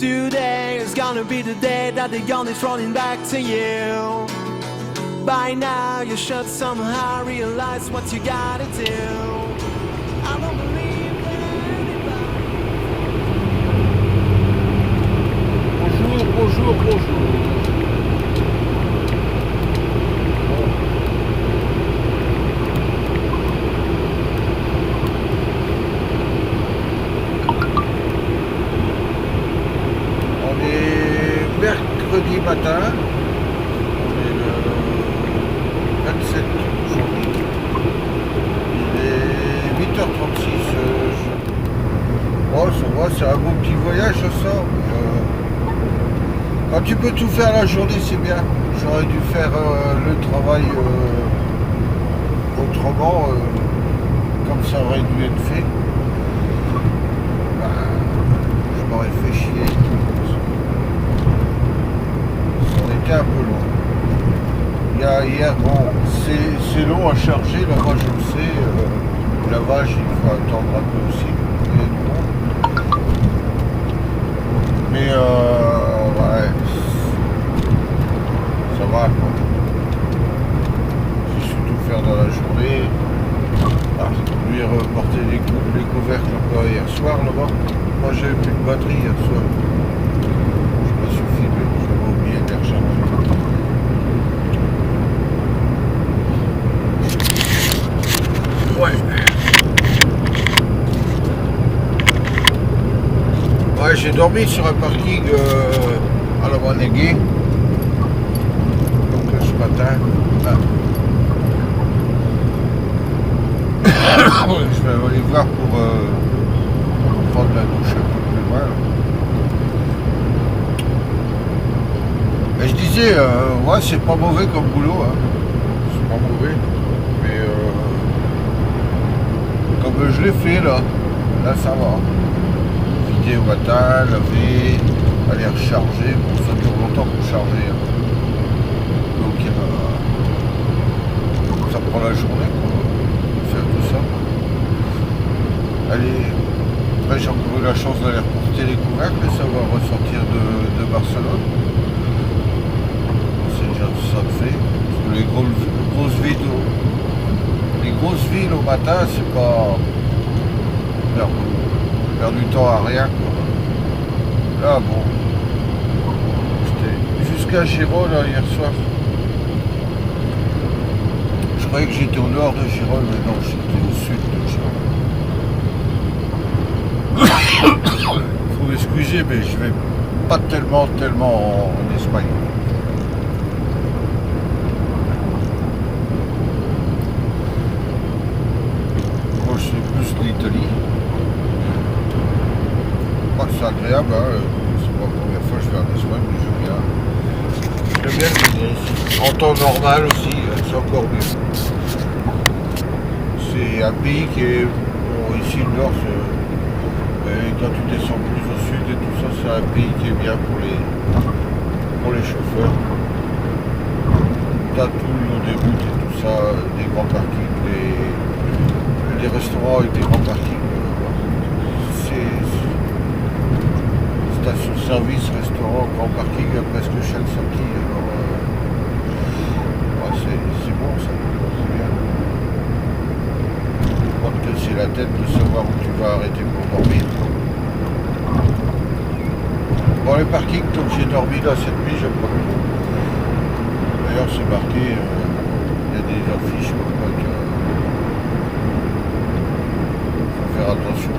Today is gonna be the day that the gun is running back to you. By now you should somehow realize what you gotta do. I don't believe that Bonjour. On est mercredi matin. On est le 27 janvier. Il est 8h36. Oh, ça va, c'est un beau petit voyage ça. Quand tu peux tout faire la journée, c'est bien. J'aurais dû faire le travail autrement, comme ça aurait dû être fait. Je m'aurais fait chier. Ça aurait été un peu long. Hier, bon, c'est long à charger, là-bas je le sais. Le lavage, il faut attendre un peu aussi. Mais ouais, ça va quoi. J'ai su tout faire dans la journée. Lui reporter les couvercles encore hier soir là-bas. Moi j'avais plus de batterie hier soir. Je me suis filmé, j'avais oublié de les recharger. Ouais, j'ai dormi sur un parking à la Wannegué. Donc ce matin, là. Je vais aller voir pour prendre la douche un peu plus loin. Et je disais, ouais, c'est pas mauvais comme boulot, hein. C'est pas mauvais. Mais comme je l'ai fait là ça va. Au matin, laver, aller recharger, bon, ça dure longtemps pour charger. Donc ça prend la journée pour faire tout ça. Allez, après j'ai encore eu la chance d'aller reporter les couvercles, ça va ressortir de Barcelone. C'est déjà ça de fait. Parce que les grosses villes au matin, c'est pas perdre du temps à rien quoi. Là bon, j'étais jusqu'à Gérone là, hier soir. Je croyais que j'étais au nord de Gérone, mais non, j'étais au sud de Gérone. Faut m'excuser, mais je vais pas tellement en Espagne. Moi je suis plus l'Italie. C'est agréable, hein. C'est pas la première fois que je vais en Espagne, mais j'aime bien le venir ici. En temps normal aussi, c'est encore mieux. C'est un pays qui est, bon, ici le nord, et quand tu descends plus au sud et tout ça, c'est un pays qui est bien pour les chauffeurs. T'as tout le long des routes et tout ça, des grands parkings, des restaurants avec des grands parkings. Station-service, restaurant, grand parking à presque chaque sortie. Alors, ouais, c'est bon ça, c'est bien. Je crois que c'est la tête de savoir où tu vas arrêter pour dormir. Bon, les parkings, comme j'ai dormi là cette nuit, j'aime pas trop. D'ailleurs, c'est marqué, il y a des affiches comme quoi que faut faire attention.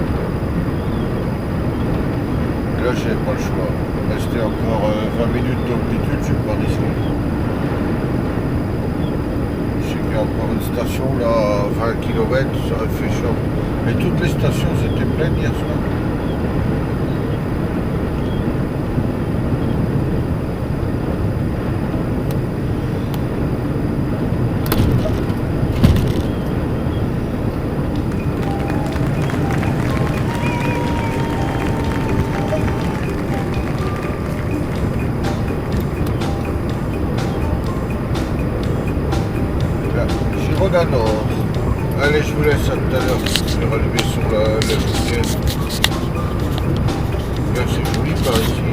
Là, j'avais pas le choix. Rester encore 20 minutes d'amplitude, je vais pas risquer. Je sais qu'il y a encore une station là à 20 km, ça fait chaud. Mais toutes les stations étaient pleines hier soir. Nord. Allez, je vous laisse à tout à l'heure. Je vais relever sur le week-end. l'hiver c'est joli par ici.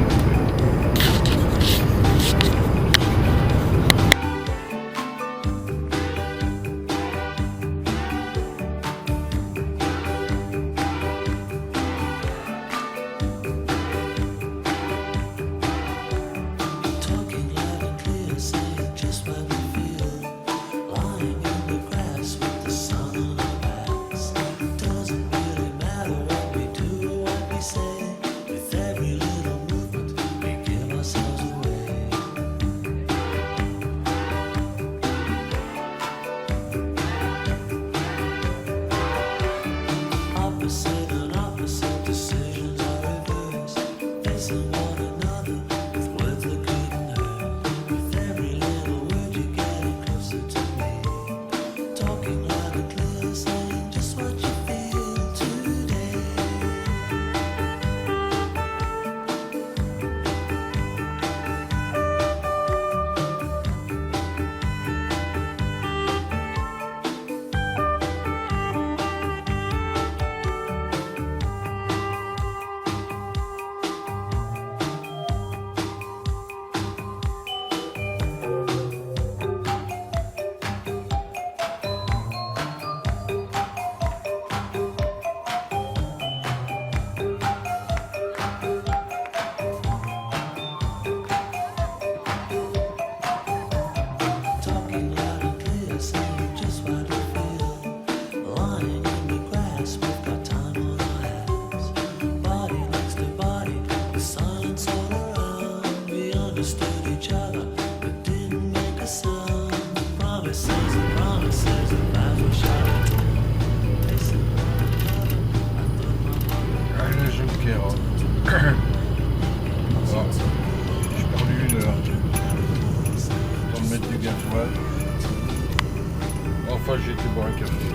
Enfin, j'ai été boire un café.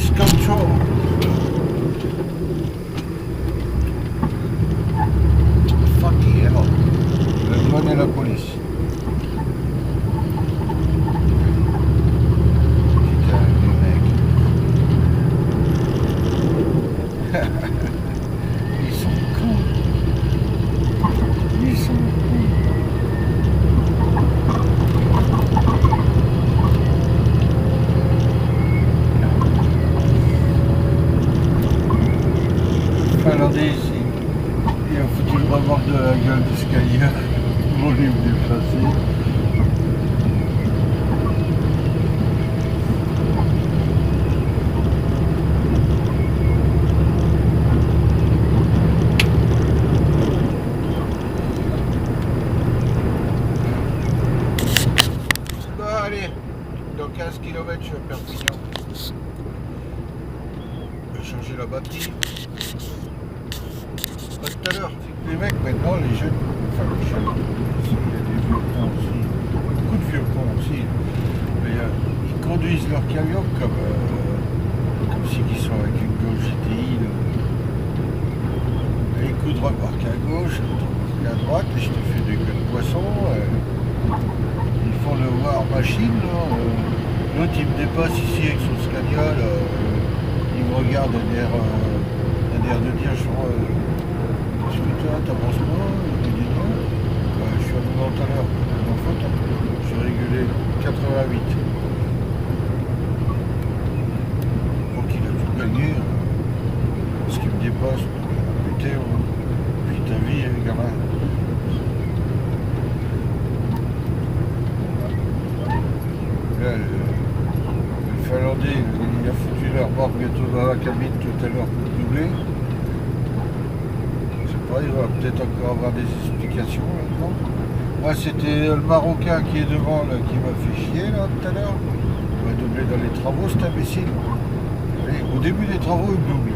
Cruise control. Fucking hell. Le douane et la police. Putain, les mecs. Ils sont cons. Ils sont cons. Finlandais ici. Il a foutu le remorque de la gueule du Scania. Volume déplacé. Bon allez, dans 15 km je suis à Perpignan. Je vais changer la batterie. Pas tout à l'heure, les mecs maintenant, les jeunes, enfin les jeunes, il y a des vieux cons aussi, beaucoup de vieux cons aussi, mais ils conduisent leur camion comme si ils sont avec une Golf GTI. Les coups de remorque à gauche, à droite, et je te fais des queues de poisson. Ils font le war machine. L'autre il me dépasse ici avec son Scania. Il me regarde derrière de dire genre, est-ce que toi t'avances pas? Il me dit non. Je suis à devant tout à l'heure. En faute, je suis régulé 88. Donc il a tout gagné. Ce qui me dépasse. Putain, puis ta vie, gamin. Là, le Finlandais, il a foutu leur barre bientôt dans la cabine tout à l'heure pour doubler. Je sais pas, il va peut-être encore avoir des explications maintenant. Moi, c'était le Marocain qui est devant là, qui m'a fait chier là tout à l'heure. Il m'a doublé dans les travaux, cet imbécile. Et au début des travaux, il me double.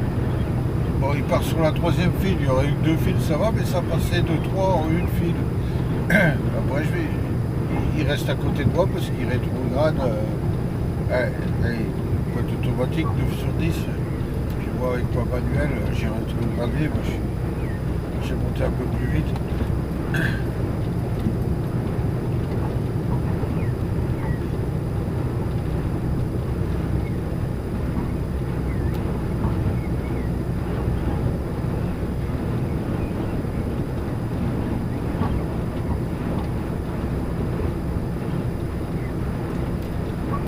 Bon, il part sur la troisième file, il y aurait eu que 2 files, ça va, mais ça passait de 3 en une file. Après, il reste à côté de moi parce qu'il rétrograde. Boîte automatique 9 sur 10. Puis moi, avec ma manuel, j'ai rétrogradé, j'ai monté un peu plus vite.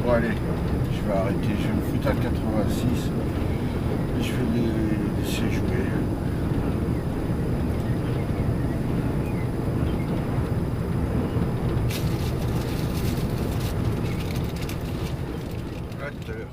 Bon allez, je vais arrêter, je vais me foutre à 86. Je vais laisser jouer. À tout à l'heure.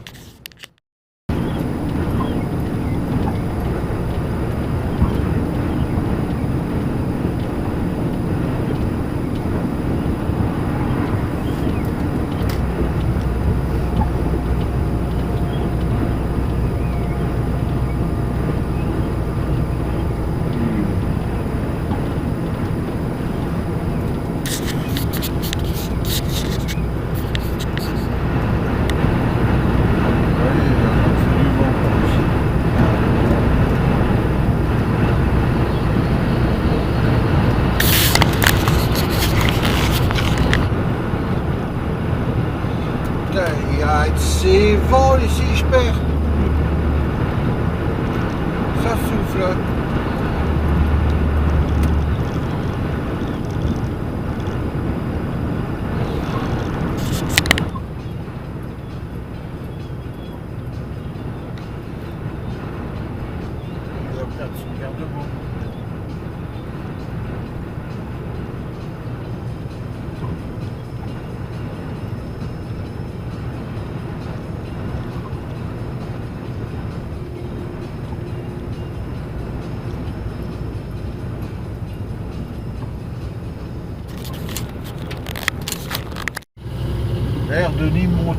C'est vol ici, je perds. Ça souffle. Il va perdre son garde-boue. L'air de Nîmes, on va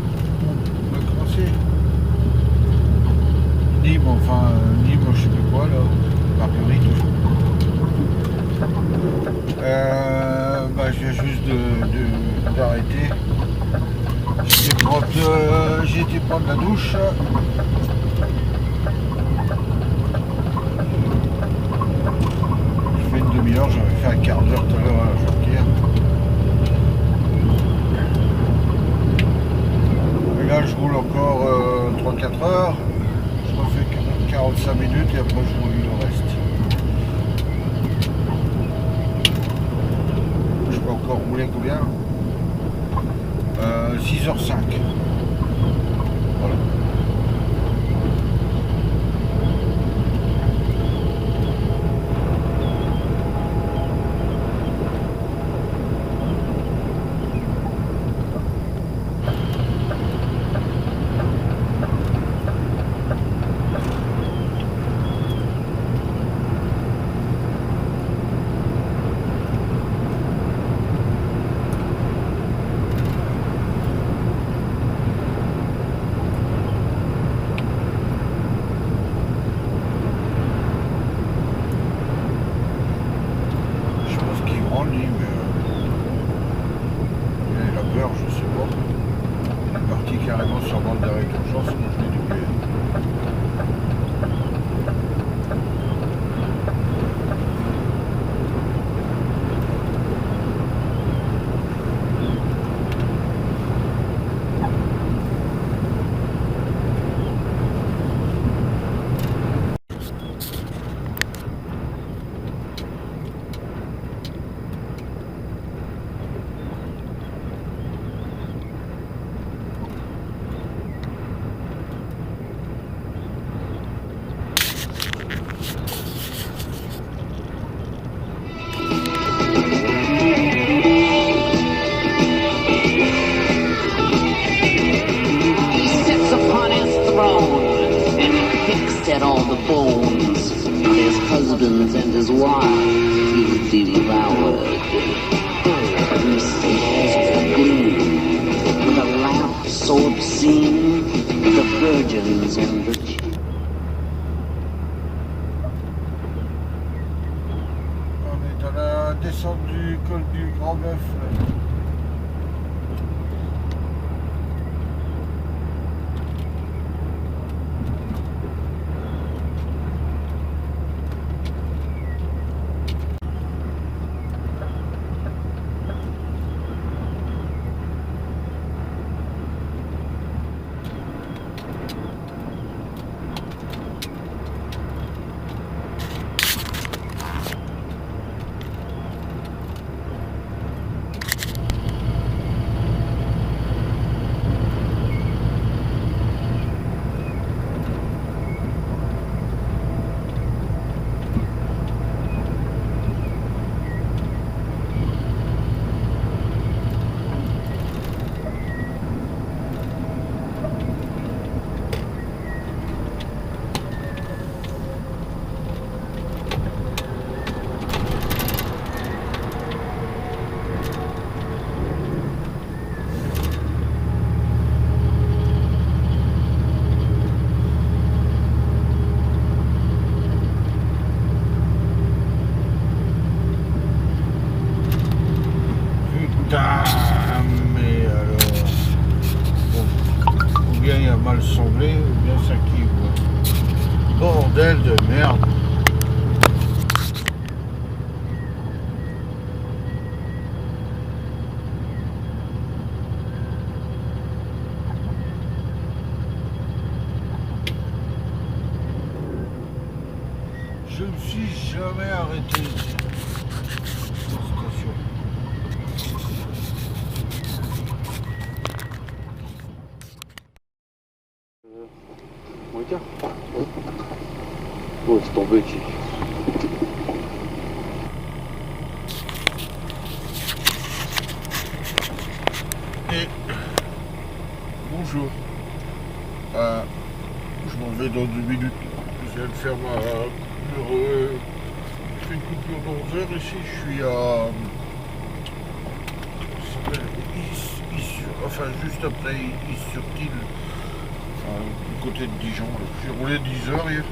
commencer. Nîmes, enfin, Nîmes, je sais plus quoi là, Marguerite. Je viens juste d'arrêter. J'ai été prendre la douche. 45 minutes et après je roule le reste. Je peux encore rouler combien 6h05. Voilà. Carrément sur bande d'arrêt d'urgence, moi je l'ai doublé. At all the bones of his husbands and his wives he devoured. You see his gleam with a lamp so obscene, the virgins and the On est à la descente du col du Grand Bœuf. Mais alors, bon, ou bien il y a mal semblé, ou bien ça qui voit. Bordel de merde. Je ne suis jamais arrêté ici. Station. Oh, c'est tombé. Et bonjour. Je m'en vais dans 2 minutes. Je viens de faire ma coupure. Je fais une coupure dans 11 heures ici. Je suis à. Ça s'appelle enfin juste après Is-sur-Tille. Du côté de Dijon. J'ai roulé 10 heures hier.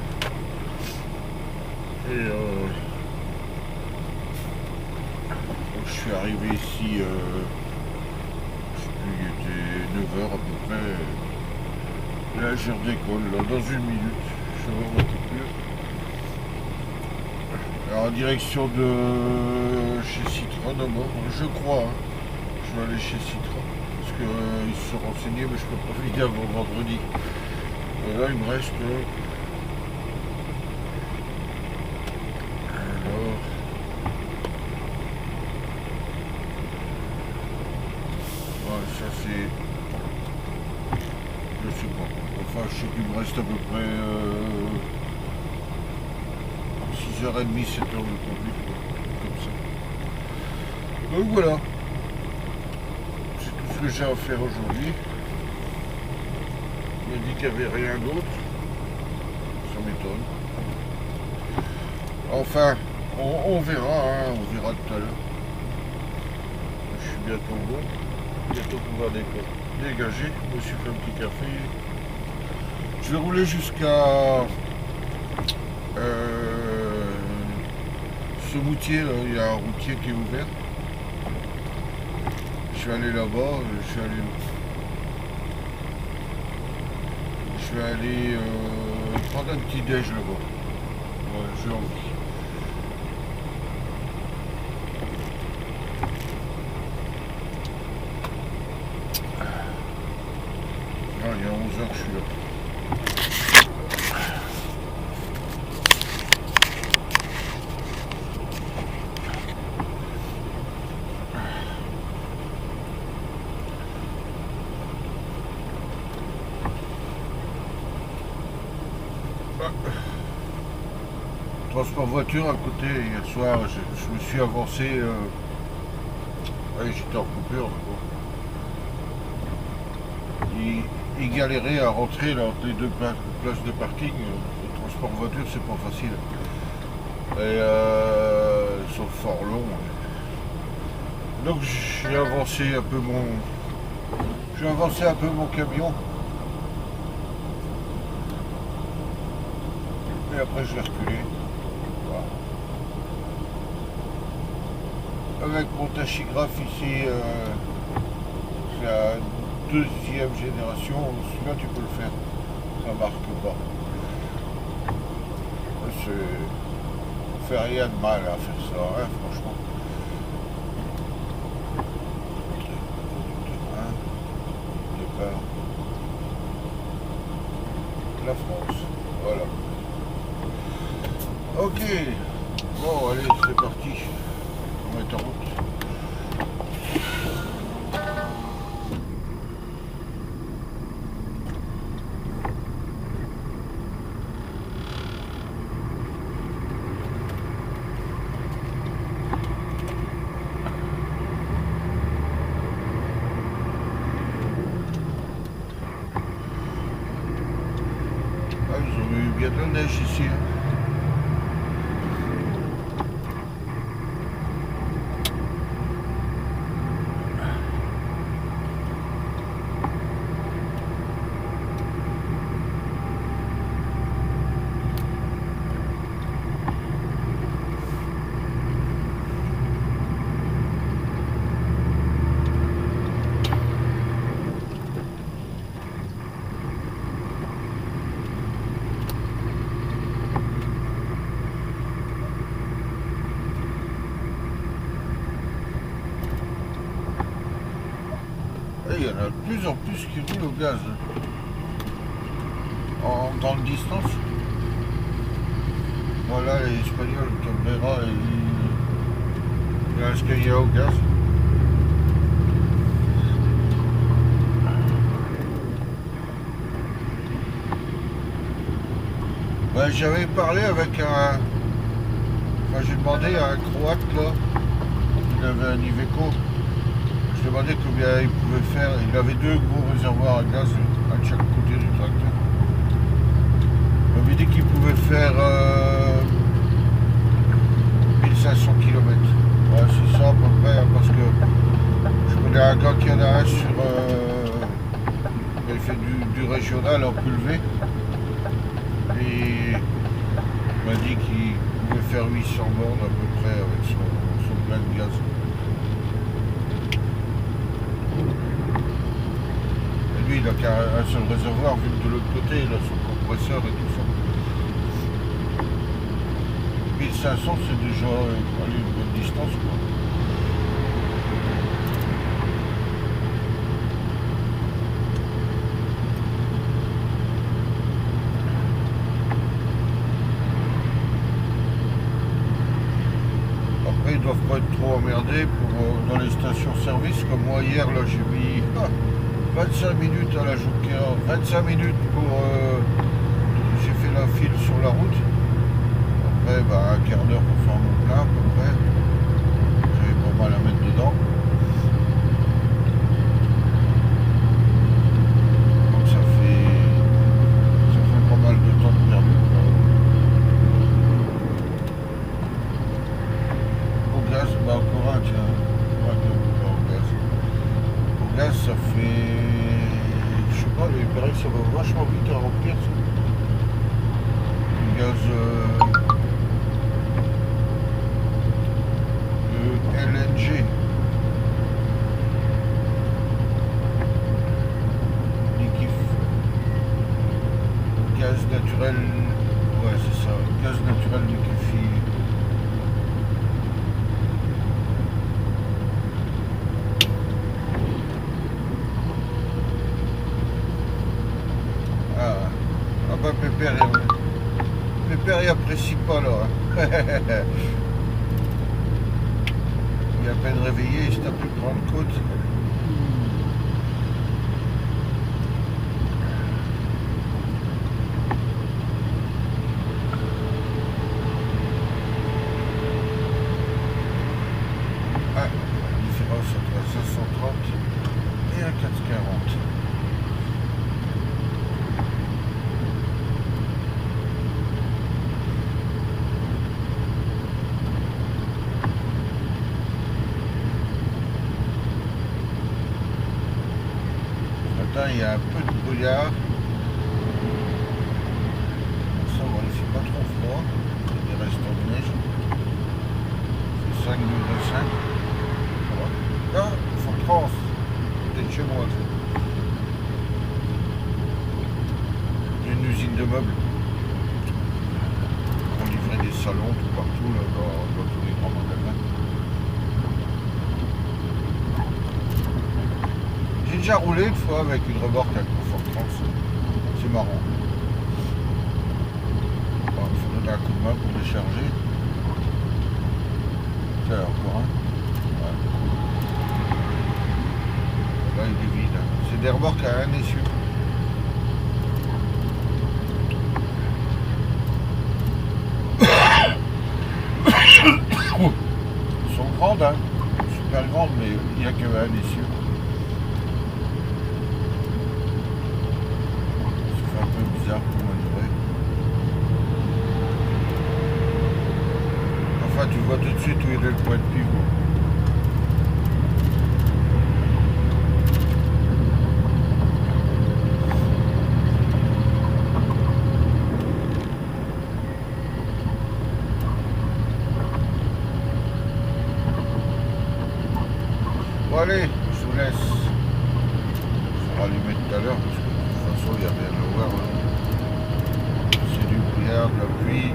Et donc je suis arrivé ici, je sais plus, il était 9 heures à peu près. Et là je redécolle, là, dans 1 minute, je vais ma coupure. Alors en direction de chez Citroën d'abord, je crois, hein. Je vais aller chez Citroën, parce qu'ils se sont renseignés, mais je peux pas venir avant vendredi. Et là il me reste Ça c'est... Je sais pas. Enfin, je sais qu'il me reste à peu près 6h30, 7h de conduite, quoi, comme ça. Donc voilà. C'est tout ce que j'ai à faire aujourd'hui. Il m'a dit qu'il n'y avait rien d'autre. Ça m'étonne. Enfin, on verra, hein, on verra tout à l'heure. Je suis bientôt bon. Bientôt pouvoir dégager. Je me suis fait un petit café. Je vais rouler jusqu'à ce routier, là. Il y a un routier qui est ouvert. Je vais aller là-bas, je vais aller prendre un petit déj là-bas. Ouais, j'ai envie. Ah, il y a 11h que je suis là. Transport voiture à côté, hier soir, je me suis avancé. Ouais, j'étais en coupure. Il galérait à rentrer là, entre les deux places de parking. Le transport voiture, c'est pas facile. Et ils sont fort longs. Donc j'ai avancé un peu mon camion. Et après je l'ai reculé. Avec mon tachygraphe ici, c'est la 2e génération, celui-là tu peux le faire, ça marque pas. Ça fait rien de mal à faire ça, hein, franchement. Départ. La France, voilà. Ok, bon allez, c'est parti. On est en route. Ah, ils ont eu bien de la neige ici. Hein. Il y en a de plus en plus qui roulent au gaz en grande distance. Voilà les Espagnols, Cabrera, il y a un Scania au gaz. Ben, j'avais parlé avec un... Enfin, j'ai demandé à un Croate là, il avait un Iveco. Je demandais combien il pouvait faire. Il avait 2 gros réservoirs à gaz à chaque côté du tracteur. Il m'avait dit qu'il pouvait faire 1500 km. Ouais, c'est ça à peu près, hein, parce que je connais un gars qui en a un sur... il fait du régional en Pulvé. Et il m'a dit qu'il pouvait faire 800 bornes à peu près avec son plein de gaz. Lui, il n'a qu'un seul réservoir, vu de l'autre côté, il a son compresseur et tout ça. 1500, c'est déjà une bonne distance, quoi. Après, il doivent pas être trop emmerdés dans les stations-service. Comme moi hier, là, j'ai mis 25 minutes à la Jonquière, 25 minutes j'ai fait la file sur la route. Après, un quart d'heure pour faire mon plein à peu près. J'avais pas mal à mettre dedans. Donc ça fait pas mal de temps de perdu. Au gaz, encore un, tiens. Au gaz, ça fait... Je sais pas, il paraît que ça va vachement vite à remplir. Le gaz... LNG. Gaz naturel, ouais c'est ça, gaz naturel liquéfié. Pépère il apprécie pas là. Il est à peine réveillé, il se tape une grande côte. La différence entre un 530 et un 440. Il y a un peu de brouillard. Ça, bon, il fait pas trop froid. Il y a des restants de neige. C'est 5 degrés 5. Là, Fort-France. Peut-être chez moi. Il y a une usine de meubles. On livrait des salons tout partout, là, dans tous les grands magasins. J'ai déjà roulé une fois avec une remorque à Fort-France. C'est marrant. Bon, il faut donner un coup de main pour décharger. Tiens, encore un. Ouais. Là, il est vide. C'est des remorques à un essieu. Elles sont grandes, hein. Super grandes, mais il n'y a qu'un essieu. Bizarre pour manœuvrer. Enfin, tu vois tout de suite où il est le point de pivot. Bon allez, je vous laisse. Je vais rallumer tout à l'heure parce que de toute façon il n'y a rien à voir. C'est du brouillard, de la pluie.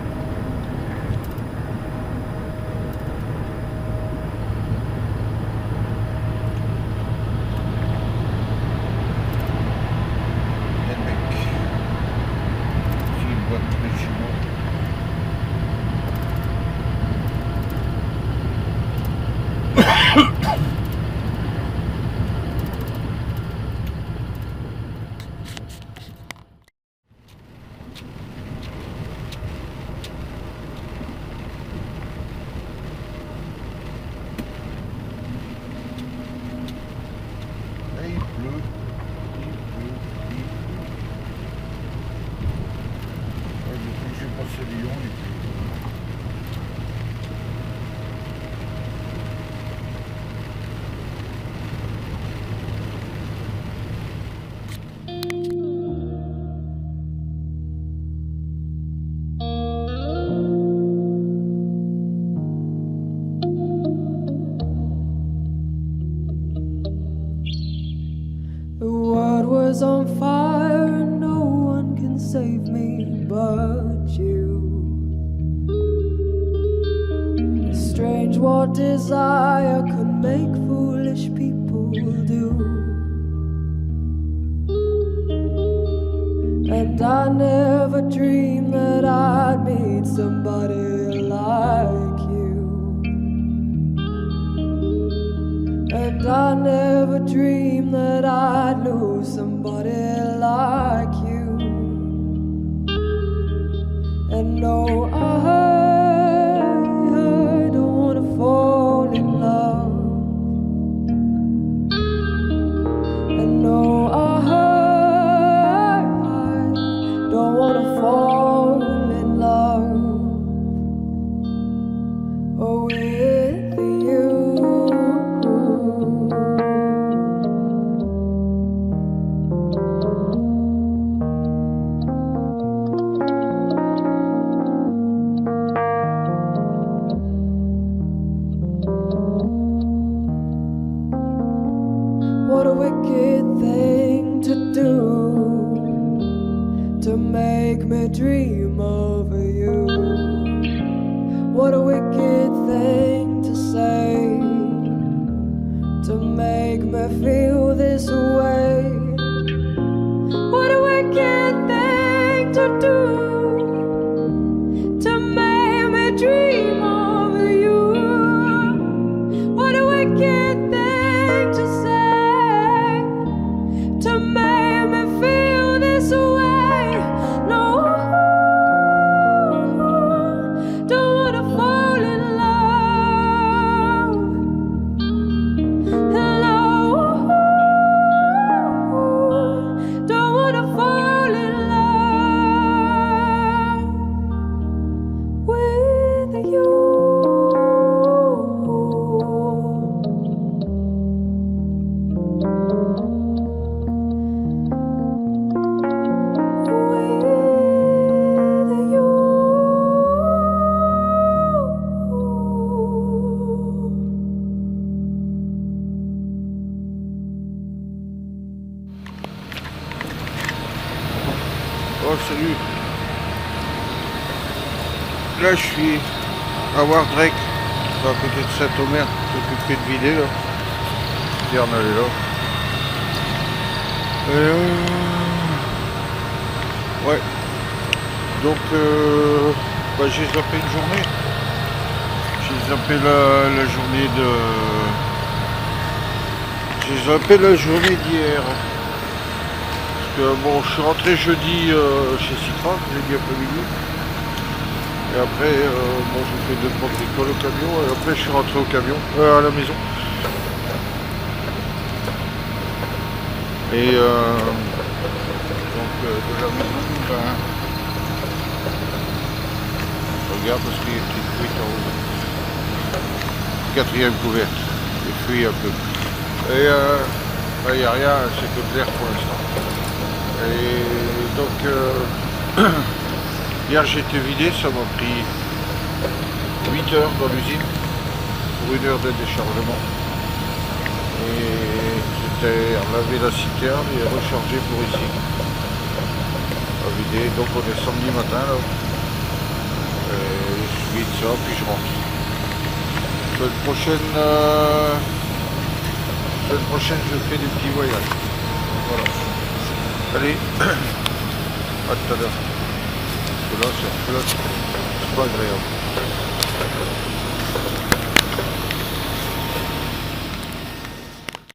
Et le mec. C'est une boîte de chinois. C'est Lyon, il pleut. The world was on fire and no one can save me but you. A strange what desire could make foolish people do. And I never dreamed that I'd meet somebody like you. dream that I'd lose somebody like you. And no, I don't wanna fall in love. And no, I don't wanna fall in love with you. What a wicked thing to do, to make me dream of you. What a wicked thing to say, to make me feel this way. What a wicked thing to do, to make me dream of you. What a wicked thing to say, to make me feel this way. No, don't wanna fall in love. Hello, don't wanna fall in love with you. Oh salut. Là je suis à Wardrake, à côté de Saint-Omer, occupé de vider là. Hier on allait là. Et ouais. Donc j'ai zappé une journée. J'ai zappé la journée de. J'ai zappé la journée d'hier. Bon, je suis rentré jeudi chez Citra, jeudi après-midi. Et après, j'ai fait 2-3 bricoles au camion. Et après, je suis rentré au camion, à la maison. Et donc, de la maison, regarde parce qu'il y a une petite fuite en haut. Quatrième couverte, il fuit un peu. Et il n'y a rien, c'est que de l'air pour l'instant. Et donc hier j'ai été vidé, ça m'a pris 8 heures dans l'usine pour 1 heure de déchargement. Et j'étais lavé la citerne et rechargé pour ici. À vider, donc on est samedi matin là. Et je vide ça puis je rentre. Semaine prochaine je fais des petits voyages. Voilà. Allez, à tout à l'heure. Parce que là, c'est pas agréable.